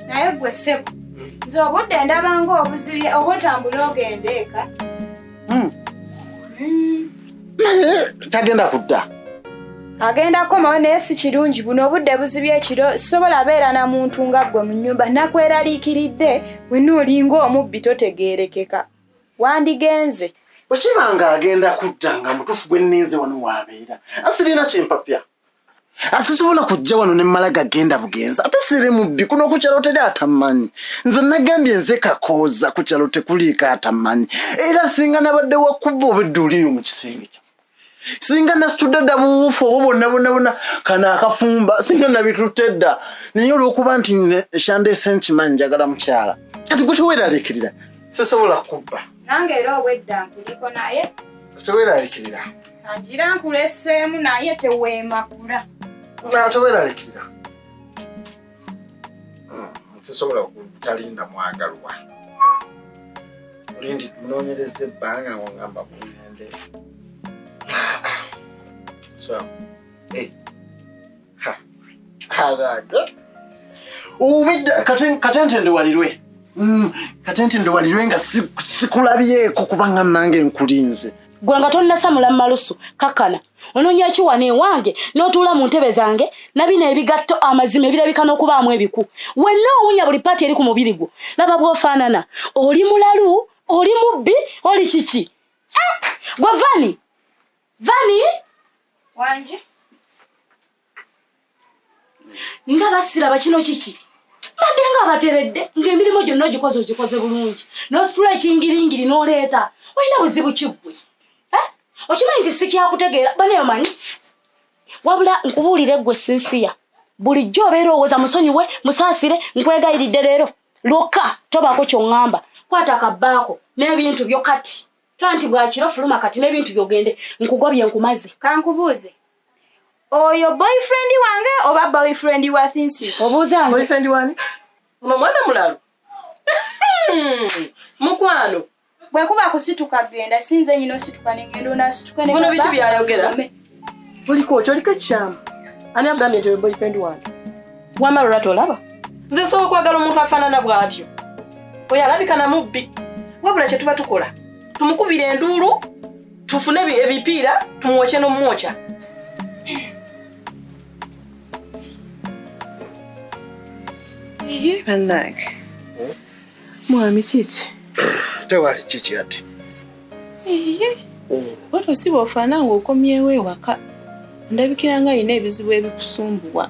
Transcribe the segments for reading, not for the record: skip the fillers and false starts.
naye gwe ssebo nze obudde ndaba ng'obuzibi obwetambula ogenda eka. Tagenda kudda. Agenda komawo naye si kirungi buno obudde buzibye ekiro sobola beera na muntu nga ggwe mu nnyumba nakweraliikiridde wenna olinga omubbi totegeerekeka. Wandigenze. Okibanga agenda kudda nga mutuufu gwe nninze wano waabeera. Asirina kyempapya. Asisobola kujja wano ne mmala gagenda bugenza. Ate siri mubbi kuno ku kyalo teri atamanyi. Nze nagambye nze kakooza ku kyalo tekuliika atamanyi. Era singa nabadde wakubba obudduuliro mu kisenge kye. Singa nasitudde dda buwuufu obwo bonna kana akafumba singa nabitutte dda. Naye olw'okuba nti shandeese nkimanyi njagala mukyala. Kati gwe teweeraliikirira. Sisobola kubba. Nange era obwedda nkuliko naye. Teweeraliikirira. Kanjira nkuleseemu naye teweemakula. Teweeraliikirira. Sisobola kutalinda mwagalwa. Olindi tunoonyereza ebbanga ng'ongamba kugende. So, hey. Ha. Halaga. Ubidda katente ndewalirwe. Katente ndewalirwe nga sikulabyeko kubanga nange nkulinze. Gwe nga tonnasamula malusu kakana. Onoonya ki wano ewange n'otuula mu ntebe zange nabina ebigatto amazima ebirabika n'okubaamu ebiku. Wenna owunya buli paati eri ku mubiri gwo. Laba bw'ofaanana. Oli mulalu, oli mubbi, oli kiki? Gwe Vani? Vani? Wanje? Nga basiraba kino kiki? Mbadde nga bateredde ng'emirimu gyonna ogikoze bulungi. N'ositula ekingiringiri n'oleeta. Olina buzibu ki ggwe? Okimanyi nti sikyakutegeera bane omanyi wabula nkubuulire ggwe sinsiya bulijjo obeera owooza musonyiwe musaasire nkwegayiridde leero lwokka tobaako ky'oŋŋamba kwata akabbaako n'ebintu byo kati tanti bwakiro fuluma kati n'ebintu byogende nkugobye nkumaze. Kankubuuze oyo boyfriend wange oba boyfriend wa Thinsi? Obuuza nze boyfriend wani? Ono mwana mulalu. Mukwano bwe kuba kusituka genda sinze nyino situka n'engendo nasituka ne muno biki byayogera buliko oliko ekishamba ani agambye nti boyfriend wange wamala olwatu olaba nze nsobola okwagala omuntu afaanana bw'atyo oyo alabika na mubbi wabula kye tuba tukola tumukubira enduulu tufune ebipiira tumwokye n'omumwokya. Bannange mwami kiki Tewali kiki ate. Watu si bw'ofaana ng'okomyewo ewaka ndabikira nga alina ebizibu ebikusumbuwa.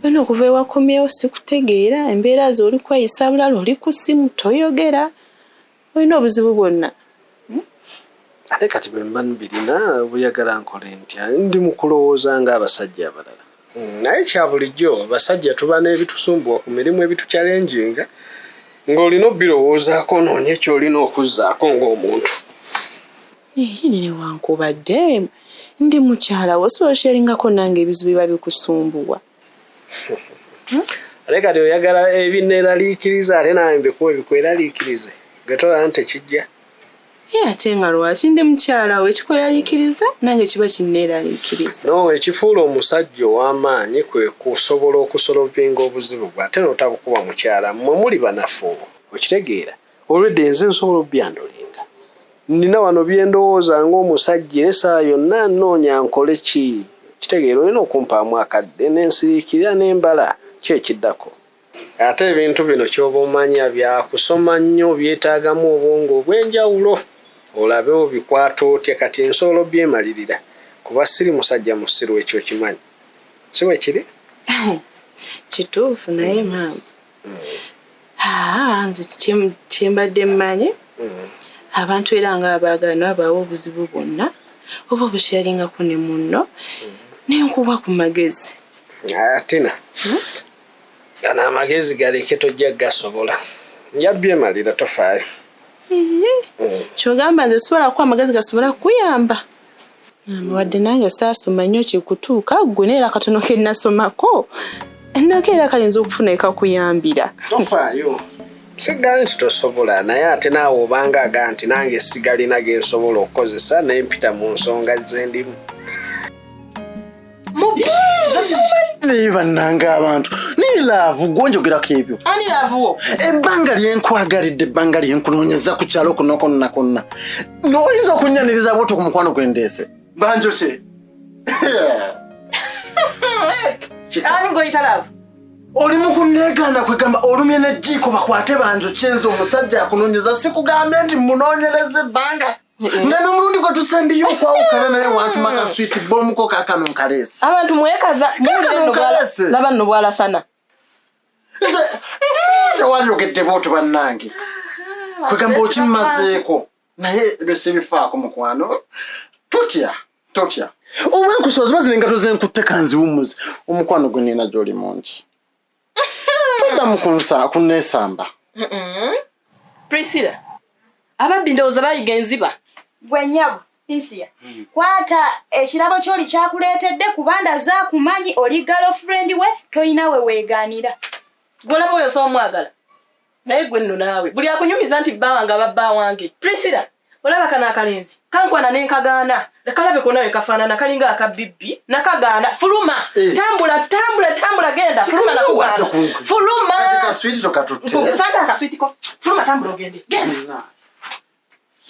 Wena okuva ewakomyewo sikutegeera embeera ze oli kweyisa bulala oli ku ssimu toyogera olina obuzibu bwonna. Ate kati bwe mba birina buyagala nkole ntya ndi mu kulowooza ng'abasajja abalala. Naye kya bulijjo abasajja tuba n'ebitusumbuwa ku mirimu ebituchallenginga ng'olina obbirowoozaako noonye ky'olina okuzzaako ng'omuntu. Nene wankubadde ndi mukyala wo osobola osheringako nange ebizibu biba bikusumbuwa. Ate kati oyagala ebineeraliikiriza ate nawe mbikuwa ebikweraliikirize gatola nti kijja. Ate nga lwaki ndi mukyala we ekikweraliikiriza nange kiba kinneeraliikiriza. No, ekifuula omusajja ow'amaanyi kwe kusobola okusolovinga obuzibu bwe ate n'otabukuba mukyala mmwe muli banafu. Okitegeera olwedde nze nsobola obbyandolinga. Nina wano bye ndowooza ng'omusajja essaawa yonna nnoonya nkole ki. Kitegeera olina okumpaamu akadde n'ensiriikirira n'embala ki ekiddako. Ate ebintu bino ky'oba omanya byakusoma nnyo byetaagamu obwongo obw'enjawulo. Olabe obikwata otya kati nsobola obyemalirira kuba siri musajja musiru ekyo kimanyi. Si bwe kiri? Kituufu naye maama. Nze kyembadde mmanyi abantu era nga abaagala abaawo obuzibu bwonna oba obukyalingako ne munno n'enkuba ku magezi. Atina. Gana amagezi galeke tojja gasobola. Njabyemalira tofaayo. Kyogamba nze sobola kuba amagezi gasobola kuyamba. Wadde nange saasoma nnyo kikutuuka gwe neera katono ke nasomako nakeera kayinza okufuna ekakuyambira. Tofaayo. Sigaanye nti tosobola naye ate naawe obanga aga nti nange sigalina ge nsobola okukozesa naye mpita mu nsonga ze ndimu. Mubbi niba nanga abantu nilavu gonjogerako ebyo ani lavuwo ebbanga lyenkwagalidde ebbanga lyenkunoonyeza ku kyalo kuno konna konna n'oyinza okunyaniriza bwotyo ku mukwano gwendeese banjose ani goyita lavu oli mukuneegaana kwegamba olumye n'ejjiiko bakwate banjokyenza omusajja akunoonyeza sikugambe nti munoonyereza ebbanga nga n'omulundi gwe tusembiyo okwawukana naye wantuma ka switi bomuko kakano nkaleesi abantu mwekaza laba nno bwalasana tewaliyogedde bwotyo bannange kwegamba okimmazeeko naye lwesibifaako mukwano totya obwenkusoba ziba zina engato zenkutte kanziwumuzi omukwano gwe nina gy'oli mungi toddamu kunneesamba Priscilla ababbi ndowooza bayiga enziba Gwenyabu Isia kwata ekirabo kyoli kyakuleetedde kubanda zaakumanyi oli girlfriend we toyina we weegaanira golaba oyo soomwagala naye gwe nno naawe buli akunyumiza nti bba wange ababba wange Priscilla olaba kana akalenzi kankwana n'enkagaana kalabe konawe kafaanana kalinga akabibbi nakagaana fuluma tambula genda fuluma nakugana fuluma sanga akaswitiko fuluma tambula ogende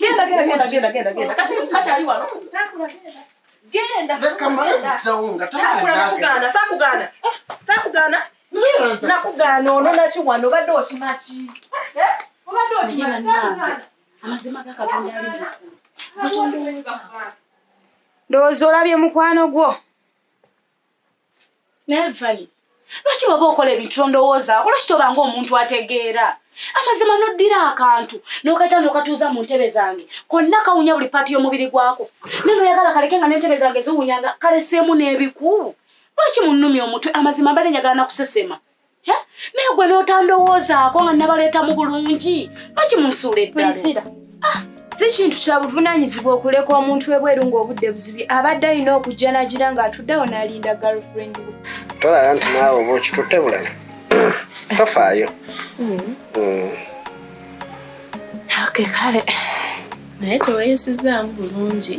genda kati ali wano sakugana nakugana ono naki wano obadde okimaki obadde okimaki amazima gakatonda ali mukulu ndowooza olabye mukwano gwo nevali lwaki baba okola ebintu tondowoozaako lwaki tobanga omuntu ategeera amazima noddira akantu nokata nokatuuza mu ntebe zange konna kawunya buli paati y'omubiri gwako nenoyagala kaleke nga n'entebe zange ziwunyanga kaleseemu n'ebikubu lwaki munnumya omutwe amazima mbadde njagala nakusesema naye gwe n'otandowoozaako nga nabaleeta mu bulungi lwaki munsuula eddalo si kintu kya buvunaanyizibwa okuleka omuntu ebweru ng'obudde buzibye abadde alina okujja nagira ng'atuddewo n'alinda girlfriend we tolaba nti naawe oba okitutte bulala tofaayo kale naye tewayisizaamu bulungi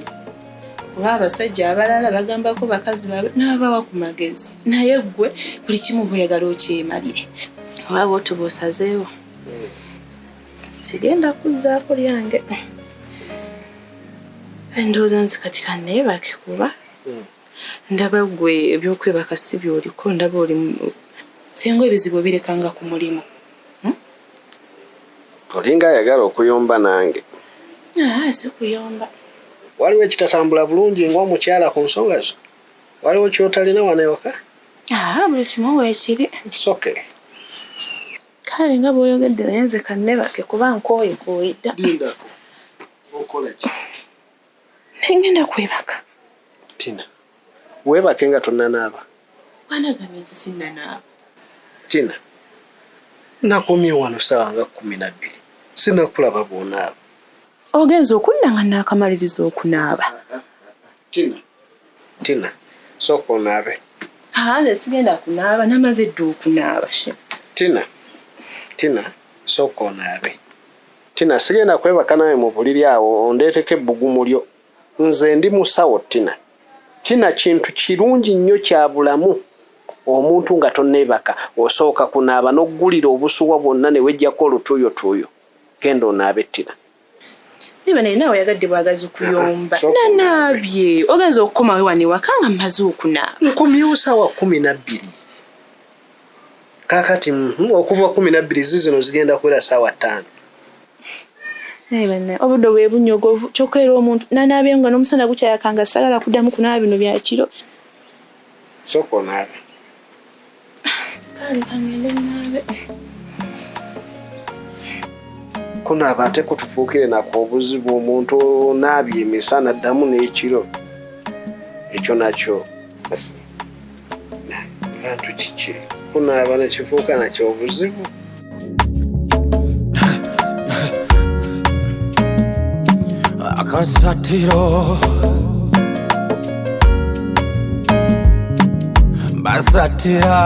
kuba abasajja abalala bagambako bakazi baabwe n'abawa ku magezi naye ggwe buli kimu bweyagala okyemalire oba bwotyo bw'osazeewo sigenda kuzzaako lyange ndowooza nti kati kanneebake kuba ndaba ggwe ebyokwebaka si byoliko ndaba oli singa ebizibu birekanga ku mulimu olinga ayagala okuyomba nange si kuyomba waliwo ekitatambula bulungi ng'omukyala ku nsonga zo waliwo kyotalina wano ewaka buli kimu weekiri soke kale nga bw'oyogedde naye nze kannebake kuba nkooyikooyidda nengenda kwebaka Tina weebake nga tonnanaaba wanagambye nti sinnanaaba Tina nakomye wano ssaawa nga 12 sinnakulaba bw'onaaba ogenza okudda nga nnaakamaliriza okunaaba Tina sooka onaabe nze sigenda kunaaba namaze dda okunaaba Tina sooka onaabe Tina sigenda kwebaka nawe mu buliri awo ondeeteko ebbugumu lyo nze ndi musawo Tina kintu kirungi nnyo kya bulamu omuntu nga tonneebaka osooka kunaaba n'oggulira obusuwa bwonna ne wejjako olutuuyotuuyo genda onaabe Tina niba naye naawe yagadde bwagazi okuyomba nanaabye ogenza okukomawe wano ewaka nga mmaze okunaaba nkomyewo ssaawa 12 kaakati okuva 12 zizino zigenda kuwera ssaawa 5 obudde bwe bunyogovu kyokka era omuntu nanaabye nga n'omusana gukyayakanga sagala kuddamu kunaaba bino bya kiro sooka onaabe kale kangende naabe kunaaba ate kutufuukire nako obuzibu omuntu onaabye emisana addamu n'ekiro ekyo nakyo bantu kiki kunaaba nekifuuka nakyo obuzibu AKASATTIRO BASATTIRA